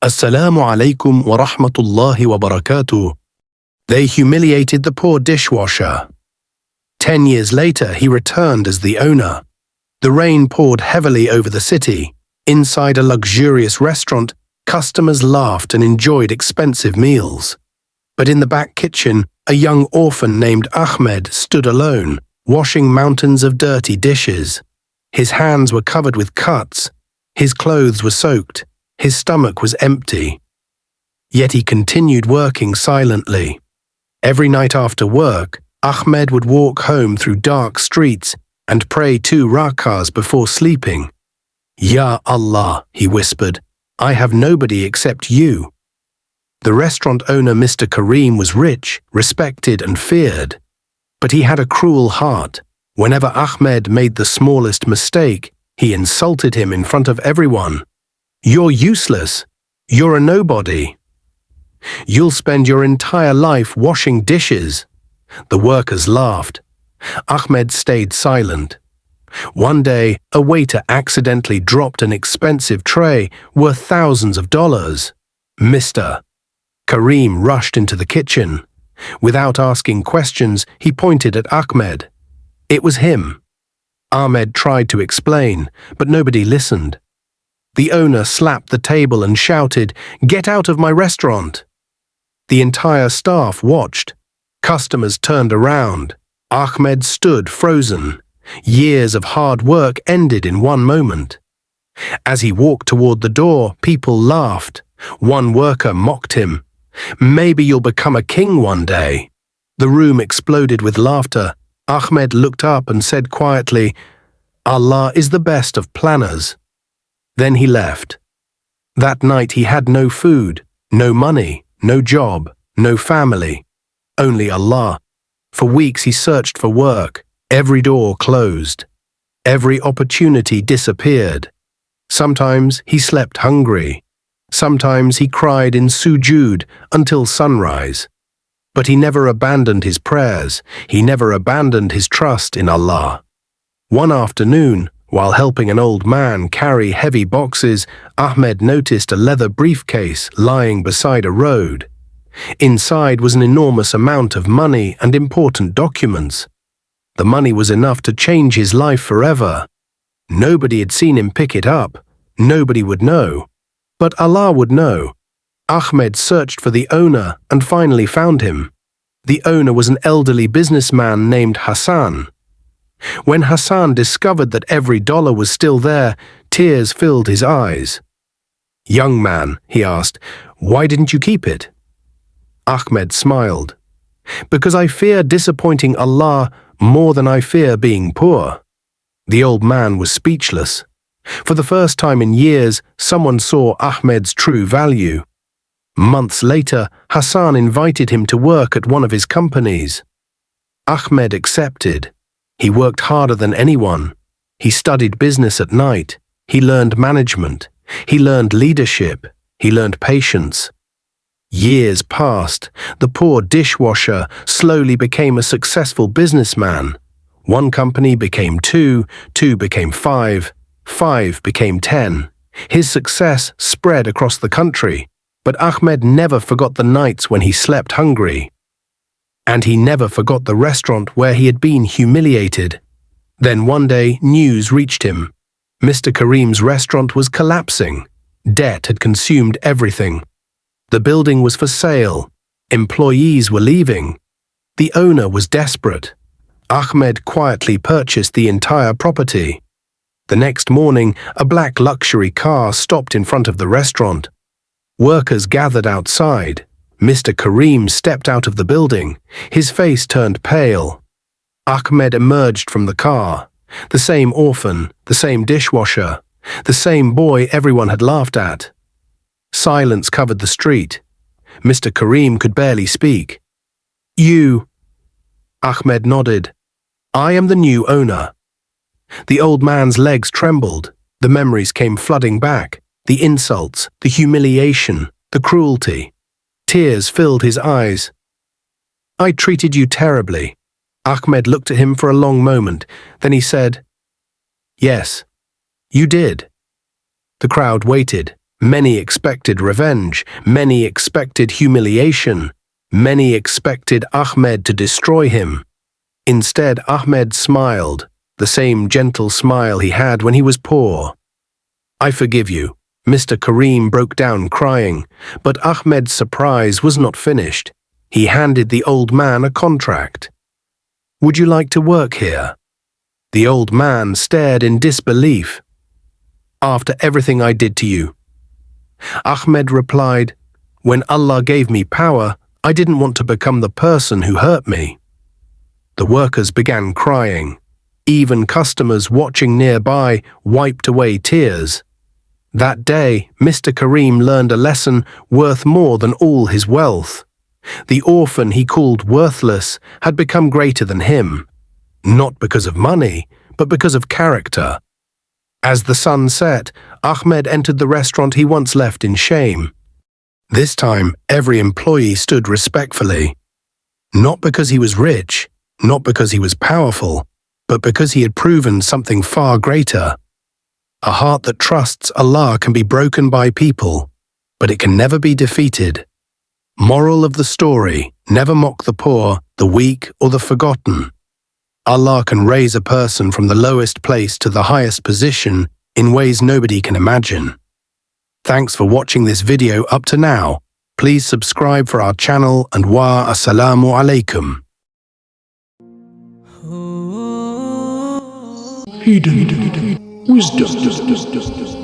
Assalamu Alaikum wa rahmatullahi wa barakatuh. They humiliated the poor dishwasher. 10 years later, he returned as the owner. The rain poured heavily over the city. Inside a luxurious restaurant, customers laughed and enjoyed expensive meals. But in the back kitchen, a young orphan named Ahmed stood alone, washing mountains of dirty dishes. His hands were covered with cuts. His clothes were soaked. His stomach was empty. Yet he continued working silently. Every night after work, Ahmed would walk home through dark streets and pray 2 rak'ahs before sleeping. "Ya Allah," he whispered, "I have nobody except you." The restaurant owner, Mr. Kareem, was rich, respected and feared. But he had a cruel heart. Whenever Ahmed made the smallest mistake, he insulted him in front of everyone. "You're useless. You're a nobody. You'll spend your entire life washing dishes." The workers laughed. Ahmed stayed silent. One day, a waiter accidentally dropped an expensive tray worth thousands of dollars. Mr. Kareem rushed into the kitchen. Without asking questions, he pointed at Ahmed. It was him. Ahmed tried to explain, but nobody listened. The owner slapped the table and shouted, "Get out of my restaurant!" The entire staff watched. Customers turned around. Ahmed stood frozen. Years of hard work ended in one moment. As he walked toward the door, people laughed. One worker mocked him. "Maybe you'll become a king one day." The room exploded with laughter. Ahmed looked up and said quietly, "Allah is the best of planners." Then he left. That night he had no food, no money, no job, no family, only Allah. For weeks he searched for work. Every door closed. Every opportunity disappeared. Sometimes he slept hungry. Sometimes he cried in sujood until sunrise. But he never abandoned his prayers. He never abandoned his trust in Allah. One afternoon, while helping an old man carry heavy boxes, Ahmed noticed a leather briefcase lying beside a road. Inside was an enormous amount of money and important documents. The money was enough to change his life forever. Nobody had seen him pick it up. Nobody would know. But Allah would know. Ahmed searched for the owner and finally found him. The owner was an elderly businessman named Hassan. When Hassan discovered that every dollar was still there, tears filled his eyes. "Young man," he asked, "why didn't you keep it?" Ahmed smiled. "Because I fear disappointing Allah more than I fear being poor." The old man was speechless. For the first time in years, someone saw Ahmed's true value. Months later, Hassan invited him to work at one of his companies. Ahmed accepted. He worked harder than anyone. He studied business at night. He learned management. He learned leadership. He learned patience. Years passed. The poor dishwasher slowly became a successful businessman. One company became 2, 2 became 5, 5 became 10. His success spread across the country, but Ahmed never forgot the nights when he slept hungry. And he never forgot the restaurant where he had been humiliated. Then one day, news reached him. Mr. Kareem's restaurant was collapsing. Debt had consumed everything. The building was for sale. Employees were leaving. The owner was desperate. Ahmed quietly purchased the entire property. The next morning, a black luxury car stopped in front of the restaurant. Workers gathered outside. Mr. Kareem stepped out of the building. His face turned pale. Ahmed emerged from the car. The same orphan, the same dishwasher, the same boy everyone had laughed at. Silence covered the street. Mr. Kareem could barely speak. "You..." Ahmed nodded. "I am the new owner." The old man's legs trembled. The memories came flooding back. The insults, the humiliation, the cruelty. Tears filled his eyes. "I treated you terribly." Ahmed looked at him for a long moment. Then he said, "Yes, you did." The crowd waited. Many expected revenge, many expected humiliation, many expected Ahmed to destroy him. Instead, Ahmed smiled, the same gentle smile he had when he was poor. "I forgive you." Mr. Karim broke down crying, but Ahmed's surprise was not finished. He handed the old man a contract. "Would you like to work here?" The old man stared in disbelief. "After everything I did to you?" Ahmed replied, "When Allah gave me power, I didn't want to become the person who hurt me." The workers began crying. Even customers watching nearby wiped away tears. That day, Mr. Karim learned a lesson worth more than all his wealth. The orphan he called worthless had become greater than him, not because of money, but because of character. As the sun set, Ahmed entered the restaurant he once left in shame. This time, every employee stood respectfully. Not because he was rich, not because he was powerful, but because he had proven something far greater. A heart that trusts Allah can be broken by people, but it can never be defeated. Moral of the story: never mock the poor, the weak, or the forgotten. Allah can raise a person from the lowest place to the highest position in ways nobody can imagine. Thanks for watching this video up to now. Please subscribe for our channel and wa Assalamu Alaikum. Hidden wisdom.